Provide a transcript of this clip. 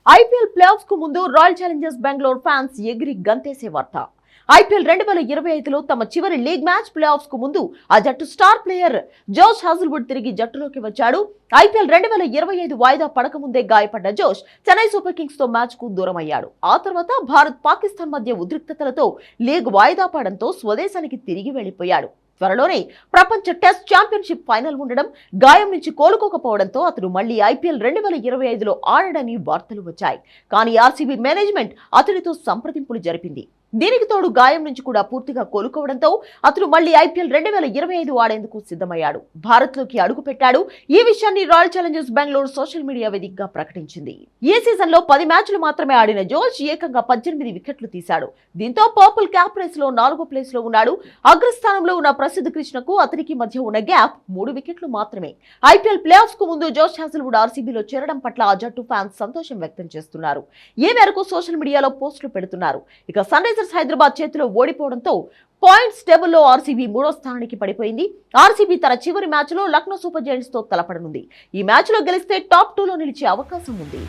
IPL play offs కు ముందు royal Challengers Bengaluru fans ఎగిరి గంతేసే వార్త. ఐపీఎల్ 2025లో తమ చివరి లీగ్ మ్యాచ్ ప్లే ఆఫ్స్ కు ముందు ఆ జట్టు స్టార్ ప్లేయర్ జోష్ హాజల్వుడ్ తిరిగి జట్టులోకి వచ్చాడు. ఐపీఎల్ 2025 వాయిదా పడక ముందే గాయపడ్డ జోష్ చెన్నై సూపర్ కింగ్స్ తో మ్యాచ్ కు దూరమయ్యాడు. ఆ తర్వాత భారత్ పాకిస్తాన్ మధ్య ఉద్రిక్తతలతో లీగ్ వాయిదా పడడంతో స్వదేశానికి తిరిగి వెళ్లిపోయాడు. త్వరలోనే ప్రపంచ టెస్ట్ ఛాంపియన్షిప్ ఫైనల్ ఉండడం, గాయం నుంచి కోలుకోకపోవడంతో అతను మళ్లీ ఐపీఎల్ 2025లో ఆడడని వార్తలు వచ్చాయి. కానీ ఆర్సీబీ మేనేజ్మెంట్ అతనితో సంప్రదింపులు జరిపింది. దీనికి తోడు గాయం నుంచి కూడా పూర్తిగా కోలుకోవడంతో అతను మళ్లీ ఐపీఎల్ 2025 ఆడేందుకు సిద్ధమయ్యాడు. భారత్ లోకి అడుగు పెట్టాడు. ఈ విషయాన్ని royal Challengers Bengaluru social media వేదికగా ప్రకటించింది. ఈ సీజన్ లో 10 మ్యాచ్లు మాత్రమే ఆడిన జోష్ ఏకంగా 18 వికెట్లు తీశాడు. దీంతో పర్పుల్ క్యాప్ రేస్ లో 4వ ప్లేస్ లో ఉన్నాడు. అగ్రస్థానంలో ఉన్న ప్రసిద్ధ కృష్ణకు అతనికి మధ్య ఉన్న గ్యాప్ 3 వికెట్లు మాత్రమే. ఐపీఎల్ ప్లే ఆఫ్స్ కు ముందు జోష్ హాజల్వుడ్ ఆర్సీబీలో చేరడం పట్ల ఆ జట్టు ఫ్యాన్స్ సంతోషం వ్యక్తం చేస్తున్నారు. ఈ మేరకు సోషల్ మీడియాలో పోస్టులు పెడుతున్నారు. ఇక సన్ రైజర్స్ హైదరాబాద్ చేతిలో ఓడిపోవడంతో పాయింట్స్ టేబుల్లో ఆర్సీబీ 3వ స్థానానికి పడిపోయింది. ఆర్సీబీ తన చివరి మ్యాచ్ లో లక్నో సూపర్ జైంట్స్ తో తలపడనుంది. ఈ మ్యాచ్ లో గెలిస్తే టాప్ 2లో నిలిచే అవకాశం ఉంది.